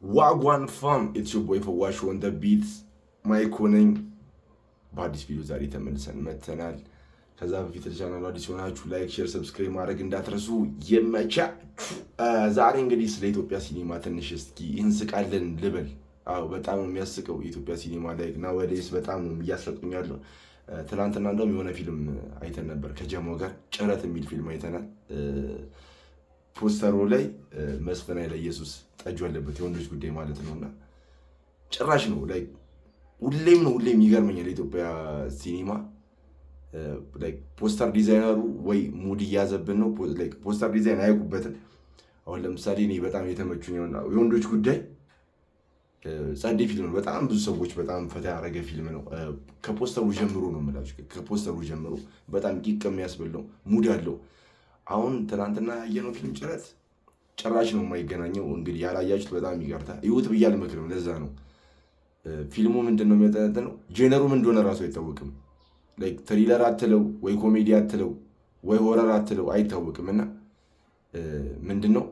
Wagwan fam, it's your boy Fawashu on the beats. ማይኮ ነኝ። በአዲስ ቪዲዮ ዛሬ ተመልሰን መተናል። ከዛ በፊት ለቻናሉ አዲስ ሆናችሁ ላይክ፣ ሼር፣ ሰብስክራይብ ማድረግ እንዳትረሱ። የመቻችሁ ዛሬ እንግዲህ ስለ ኢትዮጵያ ሲኒማ ትንሽ እስኪ እንስቃለን ልበል። አዎ በጣም ነው የሚያስቀው የኢትዮጵያ ሲኒማ ላይ እና ወዴስ በጣም ነው እያስረቁኝ ያለው። ትናንትና እንደውም የሆነ ፊልም አይተን ነበር ከጀሞ ጋር ጭረት የሚል ፊልም አይተናል። ፖስተሩ ላይ መስፍን ኃይለ ኢየሱስ ጠጁ ያለበት የወንዶች ጉዳይ ማለት ነውና ጭራሽ ነው ላይ ሁሌም ይገርመኛል የኢትዮጵያ ሲኒማ ላይክ ፖስተር ዲዛይነሩ ወይ ሙድ እያዘብን ነው ላይክ ፖስተር ዲዛይን አያውቁበትም። አሁን ለምሳሌ እኔ በጣም የተመቹኝ የወንዶች ጉዳይ ጸዴ ፊልም ነው። በጣም ብዙ ሰዎች በጣም ፈታ ያደረገ ፊልም ነው። ከፖስተሩ ጀምሮ ነው የምላችሁ፣ ከፖስተሩ ጀምሮ በጣም ቂቅ የሚያስብል ነው፣ ሙድ አለው። አሁን ትናንትና ያየነው ፊልም ጭራሽ ነው የማይገናኘው። እንግዲህ ያላያችሁት በጣም ይቀርታ ይሁት ብዬ አልመክርም። ለዛ ነው ፊልሙ ምንድን ነው የሚያጠነጥነው፣ ጄነሩ ምን እንደሆነ ራሱ አይታወቅም። ላይክ ትሪለር አትለው ወይ ኮሜዲ አትለው ወይ ሆረር አትለው አይታወቅም። እና ምንድነው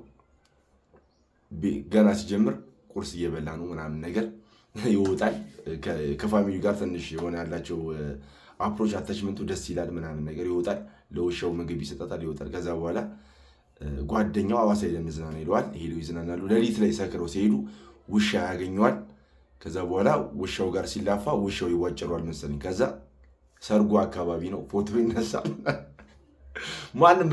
ገና ሲጀምር ቁርስ እየበላ ነው ምናምን ነገር ይወጣል። ከፋሚሊ ጋር ትንሽ የሆነ ያላቸው አፕሮች አታችመንቱ ደስ ይላል ምናምን ነገር ይወጣል። ለውሻው ምግብ ይሰጣታል፣ ይወጣል። ከዛ በኋላ ጓደኛው አዋሳ ሄደን እንዝናና ይለዋል። ሄደው ይዝናናሉ። ሌሊት ላይ ሰክረው ሲሄዱ ውሻ ያገኘዋል። ከዛ በኋላ ውሻው ጋር ሲላፋ ውሻው ይዋጭሯል መሰለኝ። ከዛ ሰርጉ አካባቢ ነው፣ ፎቶ ይነሳል። ማንም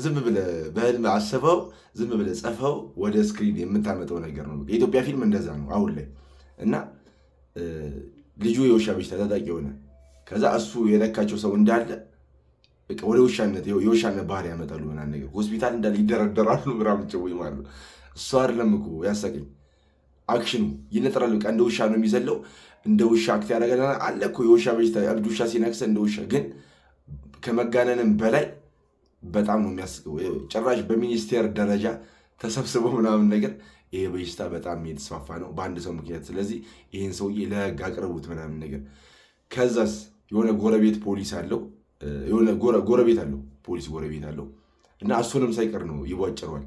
ዝም ብለህ በህልም አስበው ዝም ብለህ ጽፈው ወደ ስክሪን የምታመጣው ነገር ነው። የኢትዮጵያ ፊልም እንደዛ ነው አሁን ላይ። እና ልጁ የውሻ በሽታ ተጠቂ ሆነ። ከዛ እሱ የነካቸው ሰው እንዳለ ወደ የውሻነት ባህሪ ያመጣሉ ምናምን ነገር ሆስፒታል እንዳለ ይደረደራሉ ምናምን ጭውይ ማለት ነው። እሱ አይደለም እኮ ያሳቀኝ አክሽኑ ይነጥራል። በቃ እንደ ውሻ ነው የሚዘለው፣ እንደ ውሻ አክት ያደርጋል አለ እኮ የውሻ በሽታ እብድ ውሻ ሲነክሰ እንደ ውሻ። ግን ከመጋነንም በላይ በጣም ነው የሚያስቀው። ጭራሽ በሚኒስቴር ደረጃ ተሰብስበው ምናምን ነገር ይሄ በሽታ በጣም የተስፋፋ ነው በአንድ ሰው ምክንያት፣ ስለዚህ ይህን ሰውዬ ለህግ አቅርቡት ምናምን ነገር። ከዛስ የሆነ ጎረቤት ፖሊስ አለው፣ የሆነ ጎረቤት አለው ፖሊስ ጎረቤት አለው እና እሱንም ሳይቀር ነው ይቧጭረዋል።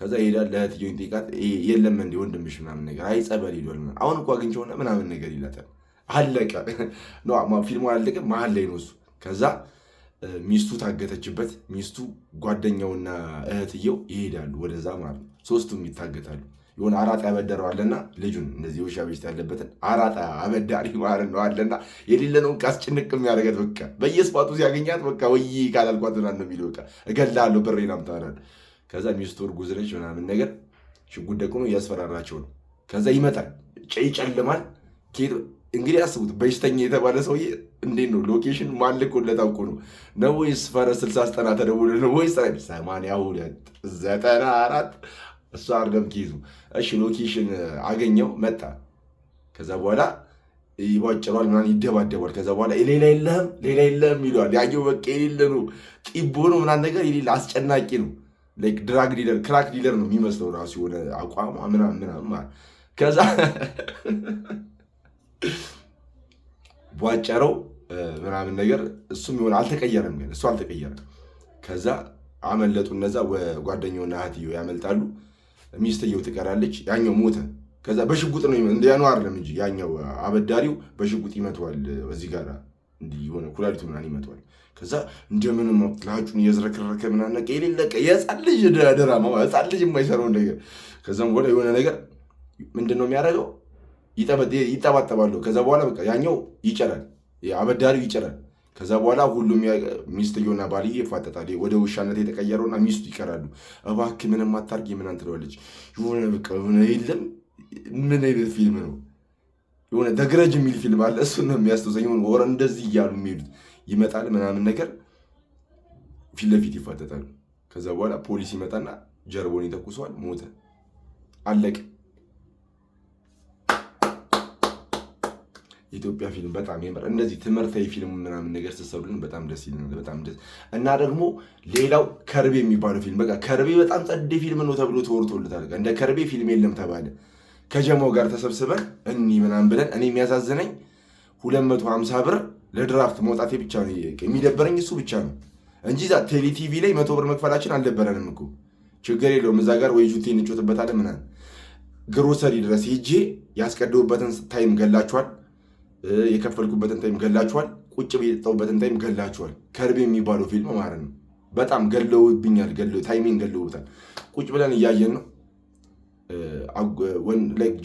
ከዛ ይሄዳል ለእህትየው ይጠይቃት፣ የለም እንደ ወንድምሽ ምናምን ነገር፣ አይ ጸበል ሄዷል አሁን እኮ አግኝቼውና ምናምን ነገር ይላታል። አለቀ ነው ፊልሙ አለቀ። መሀል ላይ ነው እሱ። ከዛ ሚስቱ ታገተችበት። ሚስቱ ጓደኛውና እህትየው ይሄዳሉ ወደዛ ማለት ነው። ሶስቱም ይታገታሉ። የሆነ አራጣ ያበደረዋለና ልጁን እንደዚህ ውሻ በሽታ ያለበትን አራጣ አበዳሪ ማለት ነው አለና የሌለነውን ቃስጭንቅ የሚያደርገት በቃ በየስፋቱ ሲያገኛት በቃ ወይ ካላልኳት ምናምን ነው የሚለው በቃ እገላለሁ ብሬን አምጣናል። ከዛ ሚስቱ እርጉዝ ነች ምናምን ነገር ሽጉጥ ደግሞ እያስፈራራቸው ነው። ከዛ ይመጣል፣ ይጨልማል። እንግዲህ አስቡት በሽተኛ የተባለ ሰውዬ እንዴት ነው ሎኬሽን ማልኮለት አውቆ ነው ወይስ ፈረስ 60 ተደውሎ ነው ወይስ 82 94 እሱ አርደም ኪዙ። እሺ ሎኬሽን አገኘው መጣ። ከዛ በኋላ ይቧጭሯል ምናምን ይደባደባል። ከዛ በኋላ ሌላ የለህም ይለዋል። ያየው በቃ የሌለ ነው ጢቦ ነው ምናምን ነገር የሌለ አስጨናቂ ነው። ላይክ ድራግ ዲለር ክራክ ዲለር ነው የሚመስለው ራሱ የሆነ አቋም ምናምን ማለት። ከዛ ቧጨረው ምናምን ነገር እሱም የሆነ አልተቀየረም፣ ግን እሱ አልተቀየረም። ከዛ አመለጡ እነዛ ጓደኛውና እህትየው ያመልጣሉ። ሚስትየው ትቀራለች። ያኛው ሞተ። ከዛ በሽጉጥ ነው እንደ ያኛው አይደለም እንጂ ያኛው አበዳሪው በሽጉጥ ይመተዋል። እዚህ ጋር እንዲህ የሆነ ኩላሊቱ ምናምን ይመተዋል። ከዛ እንደምንም ላጩን እየዝረከረከ ምናምን ነገር የሌለቀ የህፃን ልጅ ድራማ ህፃን ልጅ የማይሰራውን ነገር። ከዛም በኋላ የሆነ ነገር ምንድን ነው የሚያደርገው ይጠባጠባሉ። ከዛ በኋላ በቃ ያኛው ይጨራል፣ አበዳሪው ይጨራል። ከዛ በኋላ ሁሉም ሚስትየውና ባልዬ ይፋጠጣል። ወደ ውሻነት የተቀየረውና ሚስቱ ይቀራሉ። እባክህ ምንም አታርጊ ምናምን ትለዋለች። የሆነ በቃ የሆነ የለም ምን አይነት ፊልም ነው? የሆነ ደግረጅ የሚል ፊልም አለ። እሱን ነው የሚያስተውሰኝ። ወረ እንደዚህ እያሉ የሚሄዱት ይመጣል ምናምን ነገር ፊት ለፊት ይፋጠጣሉ። ከዛ በኋላ ፖሊስ ይመጣና ጀርባውን ይተኩሰዋል። ሞተ፣ አለቀ። የኢትዮጵያ ፊልም በጣም ይመር እንደዚህ ትምህርታዊ ፊልም ምናምን ነገር ስትሰሩልን በጣም ደስ ይለናል። በጣም ደስ እና ደግሞ ሌላው ከርቤ የሚባለው ፊልም በቃ ከርቤ በጣም ጸዴ ፊልም ነው ተብሎ ተወርቶለታል። እንደ ከርቤ ፊልም የለም ተባለ። ከጀማው ጋር ተሰብስበን እኒ ምናምን ብለን እኔ የሚያሳዝነኝ 250 ብር ለድራፍት መውጣቴ ብቻ ነው የሚደበረኝ። እሱ ብቻ ነው እንጂ ዛ ቴሌ ቲቪ ላይ 100 ብር መክፈላችን አልደበረንም እኮ። ችግር የለውም እዛ ጋር ወይ ጁቴ እንጮትበታለን ምናምን ግሮሰሪ ድረስ ሄጄ ያስቀደውበትን ታይም ገላችኋል፣ የከፈልኩበትን ታይም ገላችኋል፣ ቁጭ ብዬ የጠጣሁበትን ታይም ገላችኋል። ከርቤ የሚባለው ፊልም ማለት ነው። በጣም ገለውብኛል፣ ታይሜን ገለውታል። ቁጭ ብለን እያየን ነው።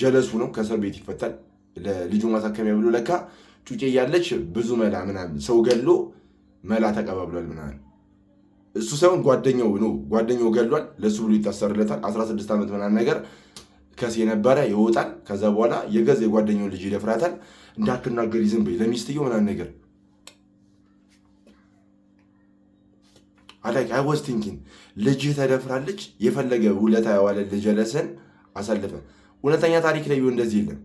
ጀለሱ ነው፣ ከእስር ቤት ይፈታል። ለልጁ ማሳከሚያ ብሎ ለካ ጩጬ እያለች ብዙ መላ ምናምን ሰው ገሎ መላ ተቀባብሏል ምናምን። እሱ ሳይሆን ጓደኛው ነው፣ ጓደኛው ገሏል። ለሱ ብሎ ይታሰርለታል። 16 ዓመት ምናምን ነገር ከስ የነበረ ይወጣል። ከዛ በኋላ የገዛ የጓደኛውን ልጅ ይደፍራታል። እንዳትናገሪ ዝም በይ ለሚስትየው ምናምን ነገር አይ ዋዝ ቲንኪንግ ልጅህ ተደፍራለች። የፈለገ ውለታ ያዋለ ጀለስን አሳልፈ እውነተኛ ታሪክ ላይ ቢሆን እንደዚህ የለም።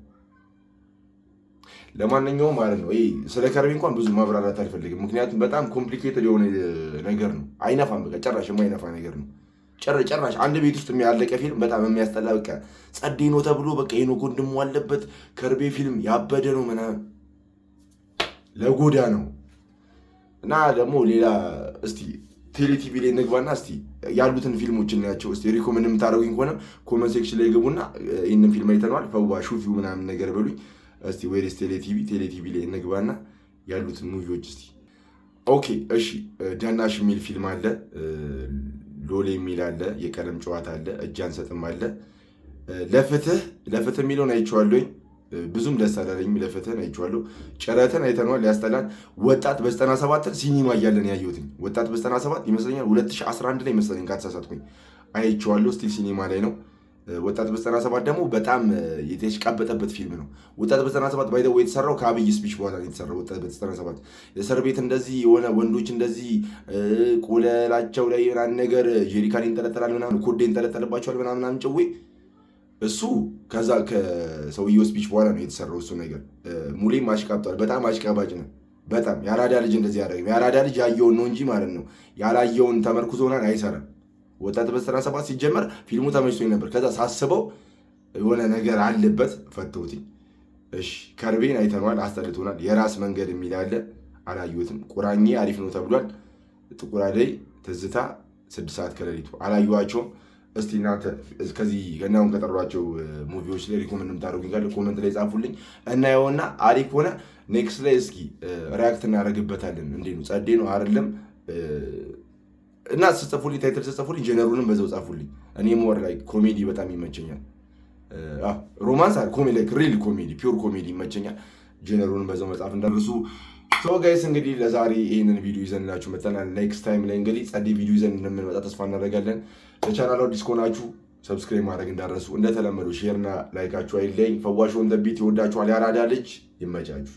ለማንኛውም ማለት ነው ስለ ከርቤ እንኳን ብዙ ማብራራት አልፈልግም፣ ምክንያቱም በጣም ኮምፕሊኬትድ የሆነ ነገር ነው። አይነፋም፣ በቃ ጭራሽ የማይነፋ ነገር ነው። ጭራሽ አንድ ቤት ውስጥ ያለቀ ፊልም በጣም የሚያስጠላ፣ በቃ ጸዴ ነው ተብሎ በቃ ሄኖክ ወንድሙ አለበት ከርቤ ፊልም ያበደ ነው ምናምን ለጎዳ ነው። እና ደግሞ ሌላ እስቲ ቴሌቲቪ ላይ እንግባና እስቲ ያሉትን ፊልሞች እናያቸው። እስቲ ሪኮመንድ የምታደርጉኝ ከሆነ ኮመንት ሴክሽን ላይ ግቡና ይህንን ፊልም አይተነዋል ፈዋ ሹፊው ምናምን ነገር በሉኝ እስቲ። ወይስ ቴሌቲቪ ላይ እንግባና ያሉትን ሙቪዎች እስቲ። ኦኬ እሺ፣ ደናሽ የሚል ፊልም አለ፣ ሎሌ የሚል አለ፣ የቀለም ጨዋታ አለ፣ እጅ አንሰጥም አለ። ለፍትህ የሚለውን አይቼዋለሁኝ፣ ብዙም ደስ አላለኝም። ለፍትህን አይቼዋለሁ። ጭረትን አይተነዋል፣ ያስጠላል። ወጣት በ97 ሲኒማ እያለን ያየሁትኝ ወጣት በ97 ይመስለኛል 2011 ላይ ይመስለኛል ካልተሳሳትኩኝ አይቼዋለሁ። ስቲል ሲኒማ ላይ ነው። ወጣት በ97 ደግሞ በጣም የተሽቃበጠበት ፊልም ነው። ወጣት በ97 ባይ ዘ ወይ የተሰራው ከአብይ ስፒች በኋላ ነው የተሰራው። ወጣት በ97 የእስር ቤት እንደዚህ የሆነ ወንዶች እንደዚህ ቆለላቸው ላይ ምናምን ነገር ጄሪካን ይንጠለጠላል ምናምን ኮዴ ይንጠለጠልባቸዋል ምናምን ጭዌ እሱ ከዛ ከሰውየው ስፒች በኋላ ነው የተሰራው እሱ ነገር። ሙሌም አሽቃብጧል። በጣም አሽቃባጭ ነው። በጣም የአራዳ ልጅ እንደዚህ ያደረገ የአራዳ ልጅ ያየውን ነው እንጂ ማለት ነው ያላየውን ተመርኩዞ ምናምን አይሰራም። ወጣት በ97 ሲጀመር ፊልሙ ተመችቶኝ ነበር። ከዛ ሳስበው የሆነ ነገር አለበት ፈተውት። እሺ ከርቤን አይተነዋል፣ አስጠልቶናል። የራስ መንገድ የሚል አለ፣ አላየሁትም። ቁራኜ አሪፍ ነው ተብሏል። ጥቁር አደይ፣ ትዝታ፣ 6 ሰዓት ከሌሊቱ አላየኋቸውም። እስቲ እናንተ ከዚህ ገናውን ከጠሯቸው ሙቪዎች ላይ ሪኮመንድ የምታደርጉኝ ካለ ኮመንት ላይ ጻፉልኝ። እናየውና አሪፍ ሆነ ኔክስት ላይ እስኪ ሪያክት እናደርግበታለን። እንዴ ነው ጸዴ ነው አይደለም? እና ስጽፉልኝ ታይትል ስጽፉልኝ ጀነሩንም በዛው ጻፉልኝ። እኔ ሞር ላይ ኮሜዲ በጣም ይመቸኛል። ሮማንስ ኮሜዲ ሪል ኮሜዲ ፒውር ኮሜዲ ይመቸኛል። ጀነሩንም በዛው መጻፍ እንዳትረሱ። ሶ ጋይስ እንግዲህ ለዛሬ ይህንን ቪዲዮ ይዘንላችሁ መጥተናል። ኔክስት ታይም ላይ እንግዲህ ጸዴ ቪዲዮ ይዘን እንደምንመጣ ተስፋ እናደርጋለን። ለቻናሉ አዲስ ከሆናችሁ ሰብስክራይብ ማድረግ እንዳትረሱ። እንደተለመዱ ሼርና ላይካችሁ አይለኝ። ፈዋሽ ኦን ዘ ቢት ይወዳችኋል። ያራዳ ልጅ ይመቻችሁ።